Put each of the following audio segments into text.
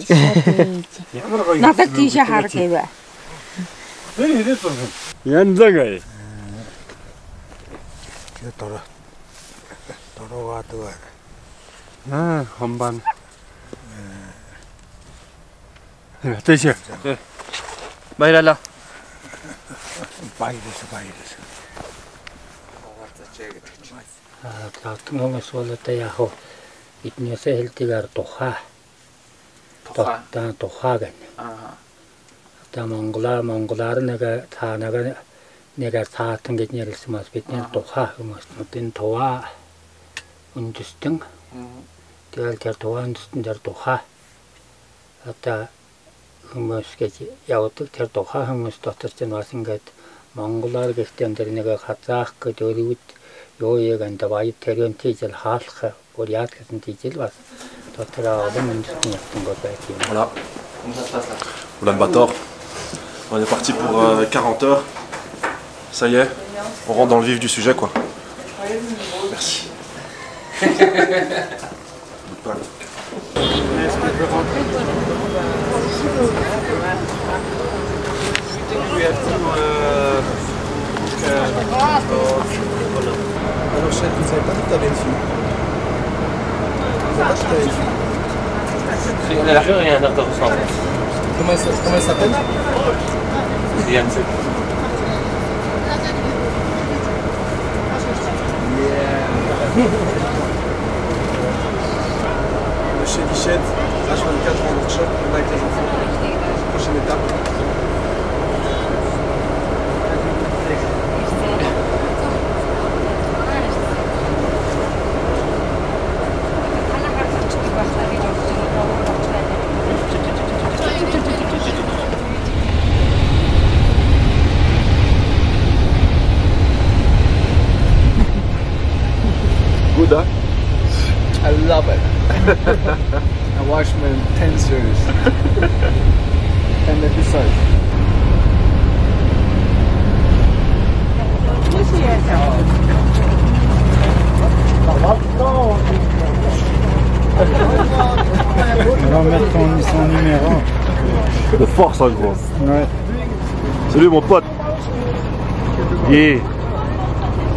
Надад тийшээ хар гэвэ. янзагай. Дорогоадаг. Хомбан. Тэшээ. Баярлалаа. Баярлалаа. Таатмонгос болоо яг эднээсээ хэлдгээр тухай. Тухай гэнэ. Та монголаар нэгэ таатан гэж нэрлсэн бас бидний тухай хүмүүстийн тухай үндэстэн тэгэл тэр тухай үндэстэн дээр тухай одоо хүмүүс гэж явдаг тэр тухай хүмүүс дотор ч бас ингээд монголоор гэхдээ тэр нэг хазаах гэж өөрөд юу яг энэ бай тэрэн тийжэл хаалх бүр яад гэсэн тийжэл бас дотор олон үндэстэн явсан гол байх юм. Voilà. Ulaanbaatar. On est parti pour 40 heures. Ça y est, on rentre dans le vif du sujet quoi. Merci. Alors chef, vous savez pas que t'avais une fille? Vous savez pas que t'avais une fille? Elle a rien à ressembler. Comment elle s'appelle? Yann. Chez Lichette, H24 en workshop, on a avec les enfants. Prochaine étape. Good, huh? I love it. I watched my 10 series. 10 episodes. On va mettre son numéro. De force hein, gros. Ouais. Salut mon pote. Yeah.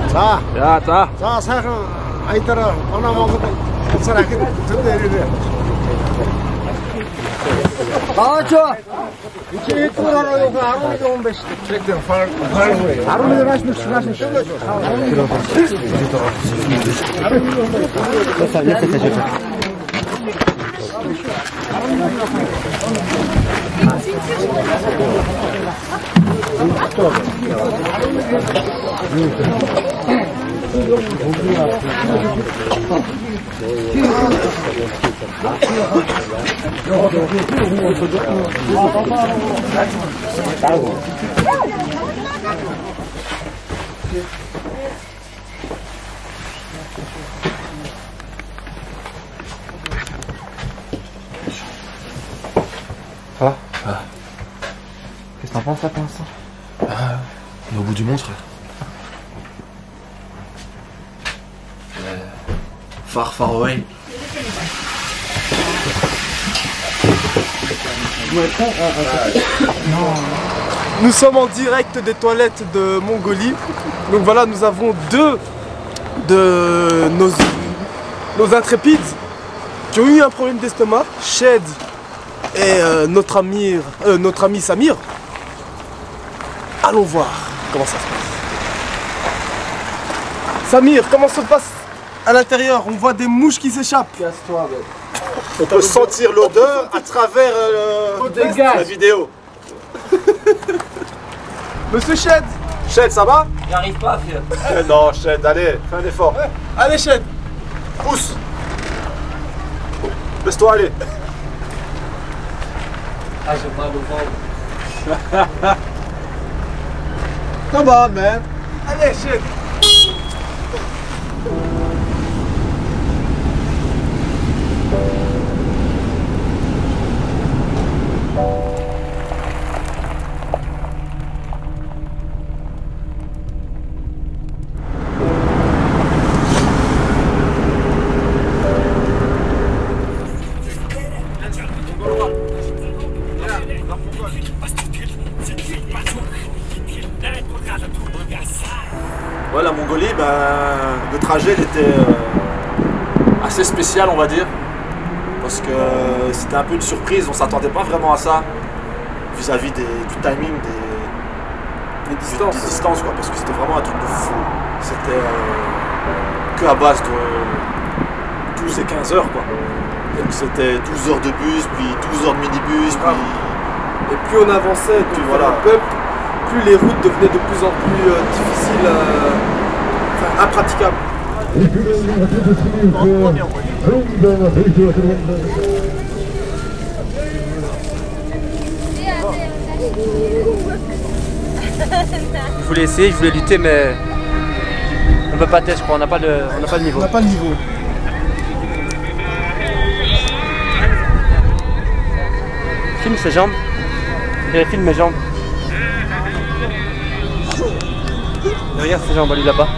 Ça, Ça. ça, ça, айтараа манай Монгол уцаар ахид төдөө ирээ. Баачо. Ичээд тураараа юу 11 хүн биш. Check the far. 11 гаш нэг шнаш шүү. Ça va? Qu'est-ce que t'en penses là pour l'instant? On est au bout du monde frère. Far away. Nous sommes en direct des toilettes de Mongolie. Donc voilà, nous avons deux de nos intrépides qui ont eu un problème d'estomac, Shed et notre ami Samir. Allons voir comment ça se passe. Samir, comment ça se passe à l'intérieur? On voit des mouches qui s'échappent. Casse-toi, mec. On peut sentir l'odeur à travers la vidéo. Monsieur Shed. Shed, ça va? J'arrive pas, vieux. Non, Shed, allez, fais un effort. Ouais. Allez, Shed. Pousse. Laisse-toi aller. Ah, j'ai mal au ventre. Come on, man. Allez, Shed. Ouais, la Mongolie, le trajet il était assez spécial, on va dire. Parce que c'était un peu une surprise, on s'attendait pas vraiment à ça vis-à-vis du timing, des distances quoi, parce que c'était vraiment un truc de fou. C'était que à base de 12 et 15 heures quoi. Donc c'était 12 heures de bus, puis 12 heures de minibus, puis... Et plus on avançait puis voilà, le peuple, plus les routes devenaient de plus en plus difficiles, impraticables. Je voulais essayer, je voulais lutter, mais on peut pas tester, je crois, on n'a pas le niveau. On n'a pas le niveau. Filme ses jambes. Filme mes jambes. Regarde ses jambes, lui là-bas.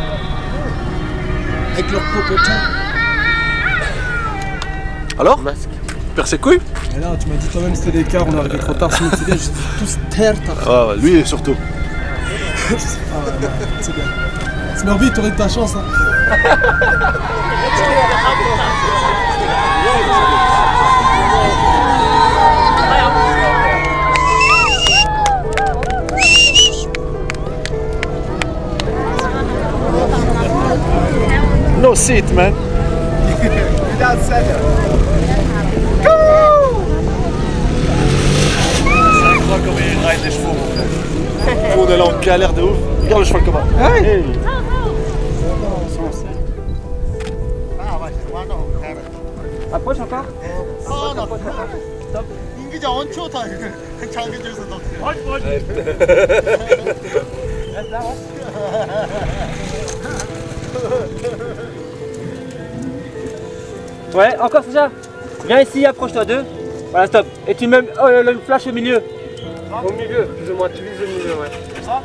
Avec leur popotin. Alors Perds ses couilles? Et là, tu m'as dit toi-même c'était l'écart, on est arrivé trop tard, sinon c'est bien, juste tous terre. Ah ouais, lui surtout. C'est bien. Smurby, t'aurais de ta chance. Hein. No seat, man. Without center. C'est incroyable comme il ride les chevaux, mon frère. On est là en galère de ouf. Regarde le cheval comment. Hey. Approche encore. Ouais, encore c'est ça. Viens ici, approche-toi d'eux. Voilà, stop. Et tu mets le flash au milieu. Au milieu, plus ou moins, tu vises au milieu, ouais. Comme ça.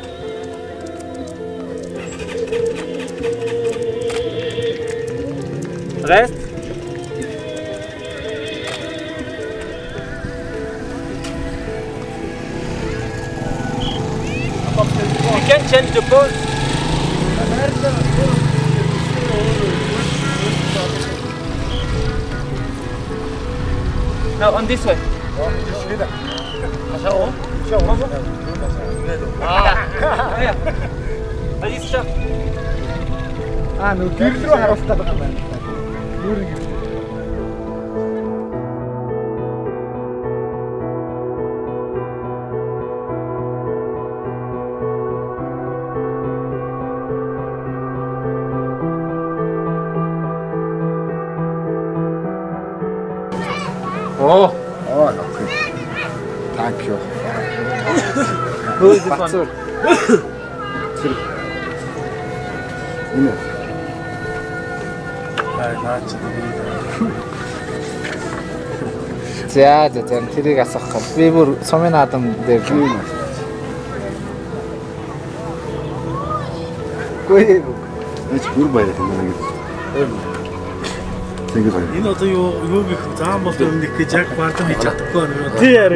Reste. You can change the pose. No, on this way. Vas-y, c'est ça. Ah, no, filtro harus dapat. Oh, thank you. Who is this one? За тэрийг асах. Би бүр сумын наадам дээр би. Гүй. Эч бүр баяр юм. Энэ одоо юу гэх заан бол өмнөх гэж яг бардам хийж чадахгүй байна. Тий яа.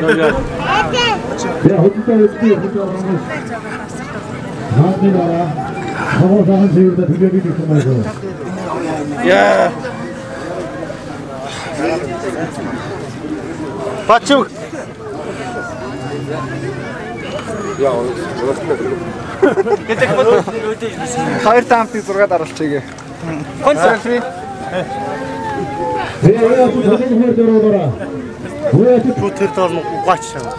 Yeah. Пачук. Хоёр таамтыг 6 даралчихъя. Концерт. Тэр тоол нь угаач шаа.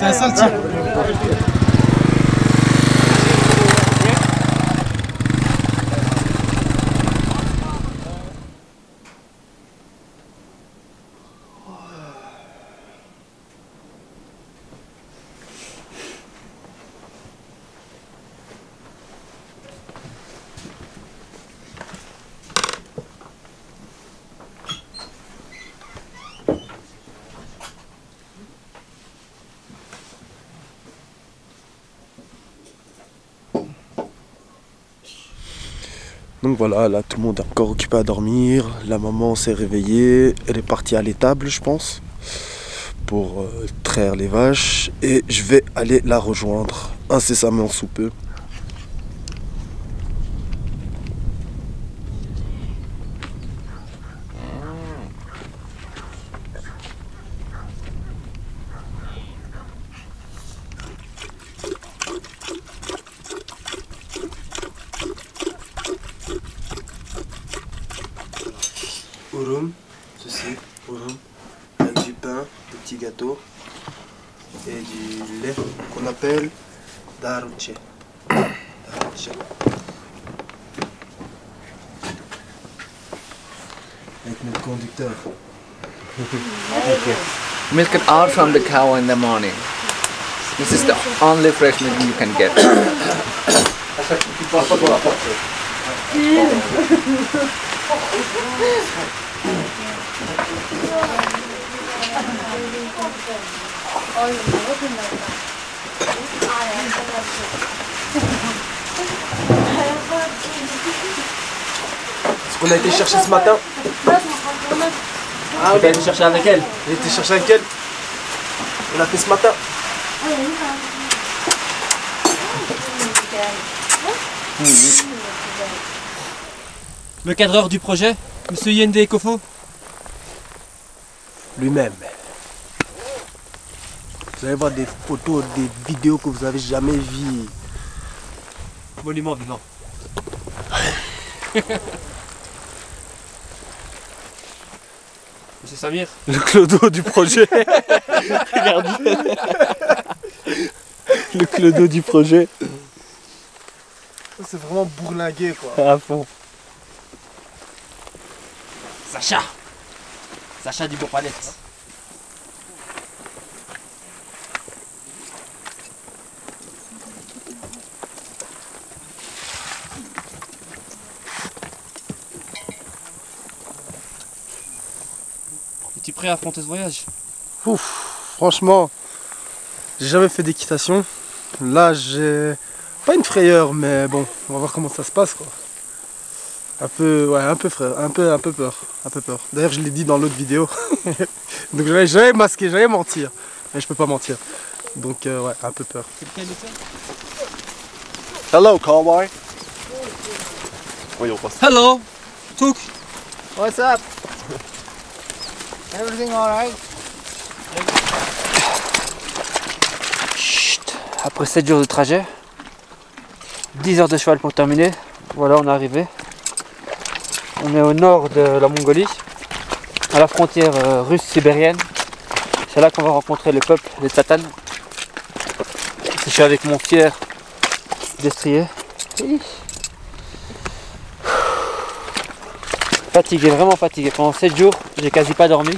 Тасалчи. Donc voilà, là tout le monde est encore occupé à dormir, la maman s'est réveillée, elle est partie à l'étable je pense. pour traire les vaches et je vais aller la rejoindre incessamment sous peu. Ouroum, ceci, ouroum, avec du pain, des petits gâteaux et du lait qu'on appelle darouche. Darouche. Avec notre conducteur. Milk it out from the cow in the morning. This is the only fresh milk you can get. Ce qu'on a été chercher ce matin. Ah, tu as été chercher avec elle? On a été chercher avec elle. On l'a fait ce matin. Le cadreur du projet, Monsieur Yende Ekofo. Lui-même. Vous allez voir des photos, des vidéos que vous avez jamais vues. Monument vivant. Monsieur Samir. Le clodo du projet. Regardez. Le clodo du projet. C'est vraiment bourlingué quoi. À fond. Sacha. Sacha du Bourg-Palette. Es-tu prêt à affronter ce voyage? Ouf, franchement, j'ai jamais fait d'équitation. Là, j'ai pas une frayeur, mais bon, on va voir comment ça se passe quoi. Un peu, ouais, un peu frère, un peu peur, un peu peur. D'ailleurs, je l'ai dit dans l'autre vidéo. Donc j'allais masquer, j'allais mentir, mais je peux pas mentir. Donc ouais, un peu peur. Hello, cowboy. Voyons pas. Hello, Took. What's up? Everything alright? Chut. Après 7 jours de trajet, 10 heures de cheval pour terminer, voilà on est arrivé. On est au nord de la Mongolie, à la frontière russe-sibérienne. C'est là qu'on va rencontrer le peuple, les Tatans. Je suis avec mon fier destrier. Fatigué, vraiment fatigué. Pendant 7 jours, j'ai quasi pas dormi.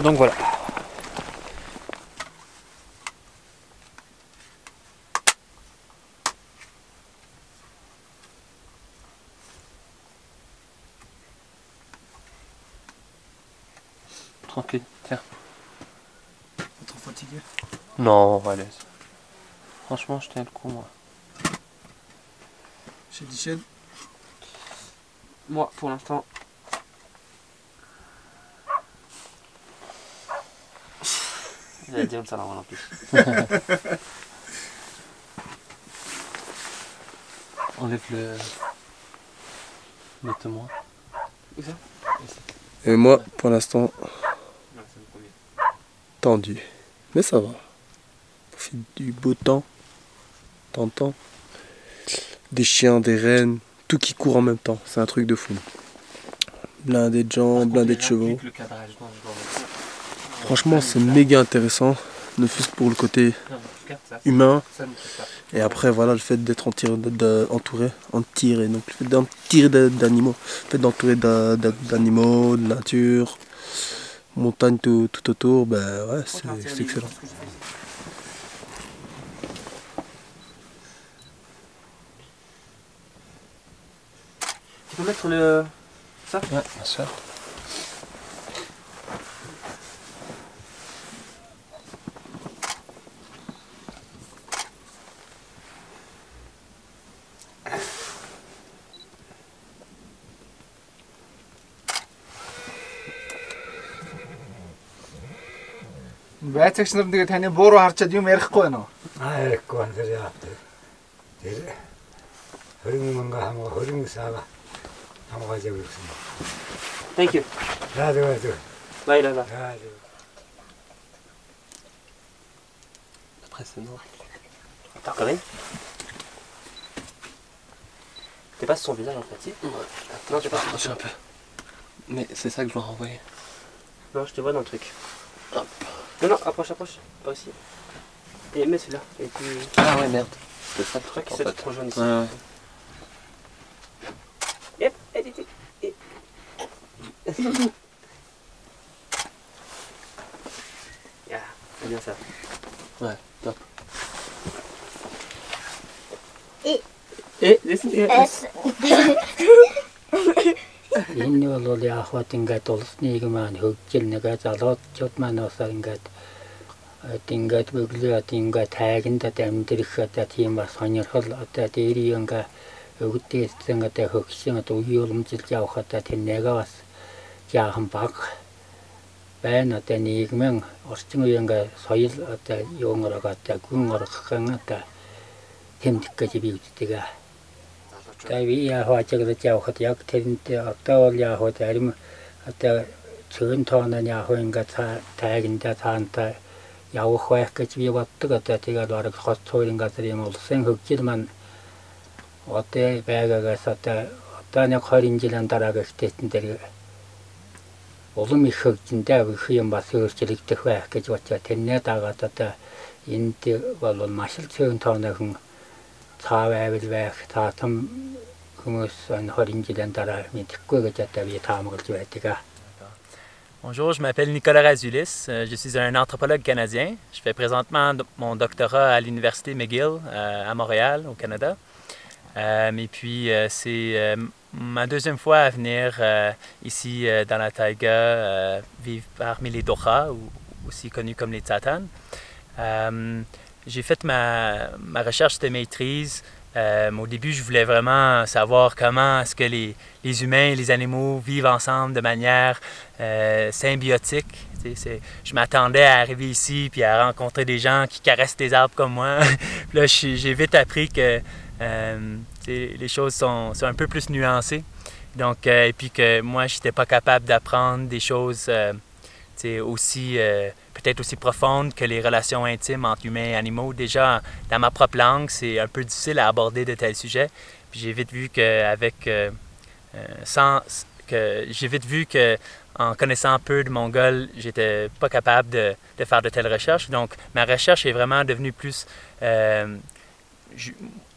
Donc voilà. Tranquille, tiens. Trop fatigué. Non, allez. Franchement, je tiens le coup, moi. Chez Dichen. Moi, pour l'instant. J'allais dire ça normal en plus. Enlève le. Mets-moi. Où ça? Et moi, pour l'instant, tendu. Mais ça va. Profite du beau temps. T'entends? Des chiens, des rennes, tout qui court en même temps. C'est un truc de fou. Blindé de gens, blindé de chevaux. Franchement, c'est méga intéressant. Ne fût-ce pour le côté humain. Et après, voilà, le fait d'être entouré, donc le fait d'entouré d'animaux. Le fait d'entourer d'animaux, de nature, montagne tout autour, ben ouais, c'est excellent. Tu peux mettre le... ça? Ouais, bien sûr. Байцаагч нар тэгээ таны бууруу харчаад юм ярихгүй байна уу? Ярихгүй байна тэр яа. Тэр 20 мянга хамгаа 20 сага хамгаалж өгсөн. Thank you. Bye. Impressionnant. Attends, quand même. T'es pas sur son visage en fait, Non, je vais rapprocher un peu. Mais c'est ça que je dois renvoyer. Non, je te vois dans le truc. Hop. Non, approche. Pas aussi. Et mets celui-là. Et puis... Ah ouais, merde. C'est ça le truc en fait. C'est trop jaune ici. Ouais. Yep. Yeah, c'est bien ça. Ouais, top. Энэ бол яг хот ингээд улс нийгэм маань хөгжил нэгэ залуучууд маань бас ингээд бүглээд ингээд тайганд амьдрэх одоо тийм бас сонирхол одоо дээрийн ингээд өвгдээсэн одоо хөгжсөн одоо үе уламжилж явах одоо тэр нэгэ бас яахан баг байна одоо нийгмийн орчин үеийн ингээд соёл одоо юугаар одоо гүн орхон одоо тэмдэг гэж би үздэг. Тави яахаач явахад яг тэрнтэй одоо бол яг харин одоо цөөн тооноо яг ингээд тайганда таантай явах байх гэж би боддог. Одоо тэгээд бараг хот цоорын газар юм улсын хөгжил маань одоо байгаагаас одоо нэг 20 жилийн дараа гэхтээсэн дээр улам их хөгжиндээ их юм бас өөрчлөгдөх байх гэж бодож тэрнээ дагаад одоо энд бол маш л цөөн тооноо хүн цаавал байх таатам хүмүүс 20 жилийн дараа мэдэхгүй гэж одоо би таамаглаж байдаг. Bonjour, je m'appelle Nicolas Razulis, je suis un anthropologue canadien. Je fais présentement mon doctorat à l'Université McGill à Montréal, au Canada. Et puis c'est ma deuxième fois à venir ici dans la taïga, vivre parmi les Doxa, ou aussi connus comme les Tsatanes. J'ai fait ma recherche de maîtrise. Au début, je voulais vraiment savoir comment est-ce que les humains et les animaux vivent ensemble de manière symbiotique. Je m'attendais à arriver ici puis à rencontrer des gens qui caressent des arbres comme moi. Puis là, j'ai vite appris que les choses sont un peu plus nuancées. Donc, et puis que moi, je n'étais pas capable d'apprendre des choses aussi peut-être aussi profonde que les relations intimes entre humains et animaux. Déjà, dans ma propre langue, c'est un peu difficile à aborder de tels sujets. Puis j'ai vite vu en connaissant un peu de mongol, j'étais pas capable de faire de telles recherches. Donc, ma recherche est vraiment devenue plus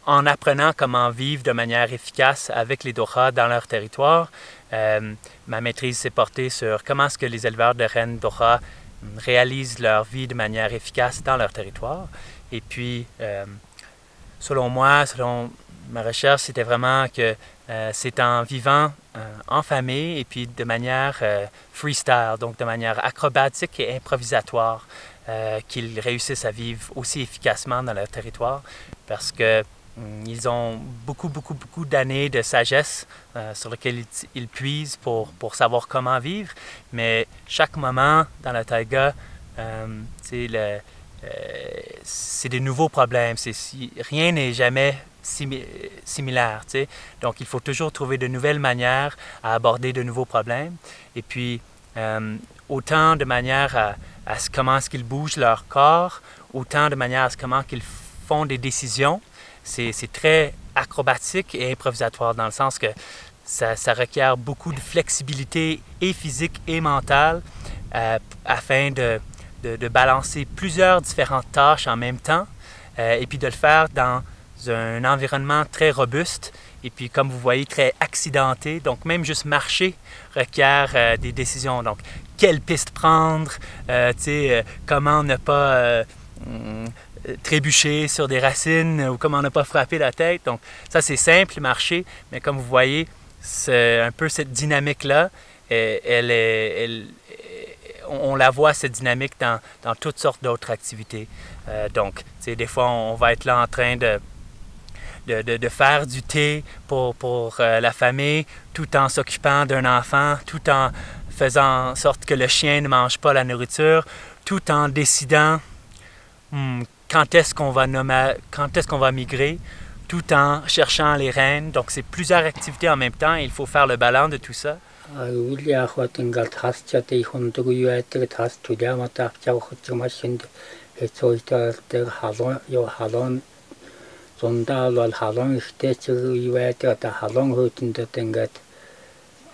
en apprenant comment vivre de manière efficace avec les Doxa dans leur territoire. Ma maîtrise s'est portée sur comment est-ce que les éleveurs de rennes Doxa réalisent leur vie de manière efficace dans leur territoire. Et puis, selon moi, selon ma recherche, c'était vraiment que c'est en vivant en famille et puis de manière freestyle, donc de manière acrobatique et improvisatoire, qu'ils réussissent à vivre aussi efficacement dans leur territoire, parce que ils ont beaucoup d'années de sagesse sur lesquelles ils puisent pour savoir comment vivre, mais chaque moment dans la taïga, c'est des nouveaux problèmes. Rien n'est jamais similaire. T'sais. Donc il faut toujours trouver de nouvelles manières à aborder de nouveaux problèmes. Et puis, autant de manière à comment est-ce qu'ils bougent leur corps, autant de manière à comment ils font des décisions. C'est très acrobatique et improvisatoire dans le sens que ça requiert beaucoup de flexibilité et physique et mentale afin de balancer plusieurs différentes tâches en même temps et puis de le faire dans un environnement très robuste et puis comme vous voyez très accidenté. Donc même juste marcher requiert des décisions. Donc quelle piste prendre, comment ne pas trébucher sur des racines ou comment ne pas frapper la tête. Donc ça c'est simple, marcher, mais comme vous voyez, c'est un peu cette dynamique-là, on la voit cette dynamique dans toutes sortes d'autres activités. Donc des fois on va être là en train de faire du thé pour la famille, tout en s'occupant d'un enfant, tout en faisant en sorte que le chien ne mange pas la nourriture, tout en décidant quand est-ce qu'on va migrer, tout en cherchant les rennes. Donc c'est plusieurs activités en même temps et il faut faire le balance de tout ça.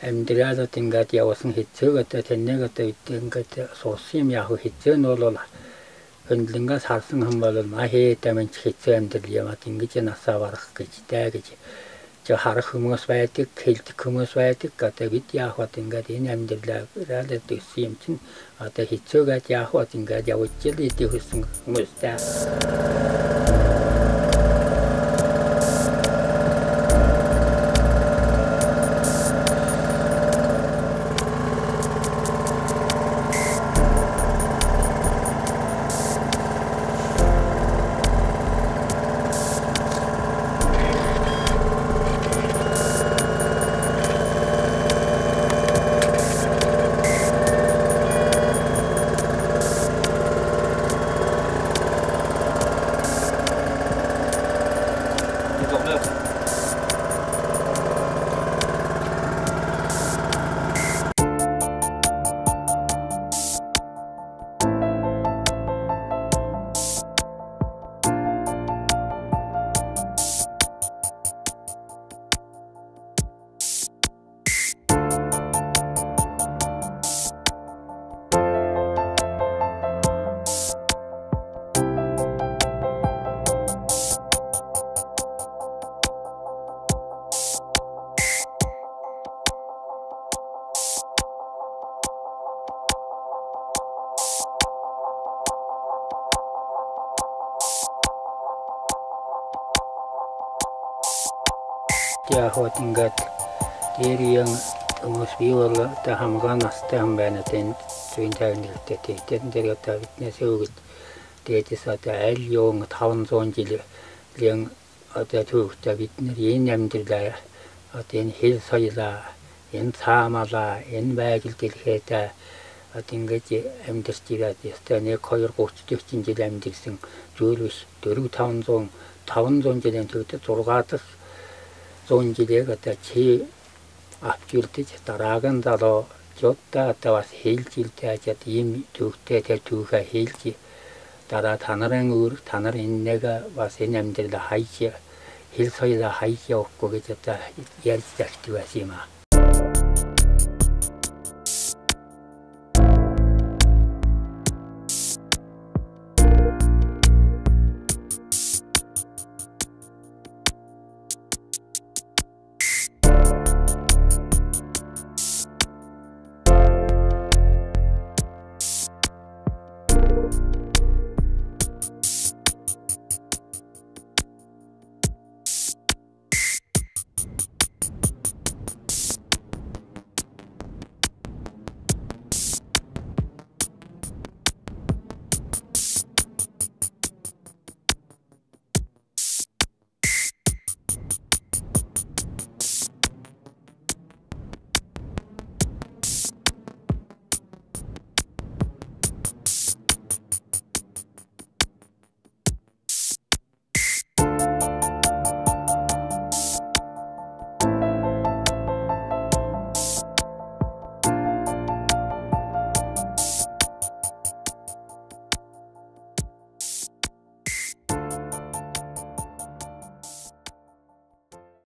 амьдралд ингээд явсан хэцүүгээд тэнэгээд ингээд суусим яг хэцүү нь бол хөндлөнгөөс харсан хүн бол махээ таминч хэцүү амьдрал яваад ингэж насаа барах гэж гэж харах хүмүүс байдаг, хэлдэг хүмүүс байдаг. Одоо бид яг хот ингээд энэ амьдралаа төссөн юм чинь одоо хэцүүгээд яг хот ингээд явж л идэх хүссэн хүмүүстэй. Яг хот ингээд дээрийн хүмүүс бий бол та хамгаан настай юм байна тэн зүйн тайвнэлтэй тэн дээр одоо биднээс өгөд дээдээс одоо аль юу 500 жилийн одоо түүхтэй бид нэр энэ амьдралаа одоо энэ хэл соёлоо энэ цаамалаа энэ байгаль дэлхийдээ одоо ингээд амьдарч ирээд ёстой 1 2 30 40 жил амьдэрсэн зүйл биш 400 500 жилийн түүхтэй 6 дахь 100 жилээр одоо чи авчирдэж дараагийн залуу жодта одоо бас хэлж илдэж ажаад ийм түүхтэй тэр түүхээ хэлж дараа танарын өөр танар энэ нэг бас энэ амьдрал хайж хэл соёлоо хайж явахгүй гэж одоо ярьж загт байсан юм аа.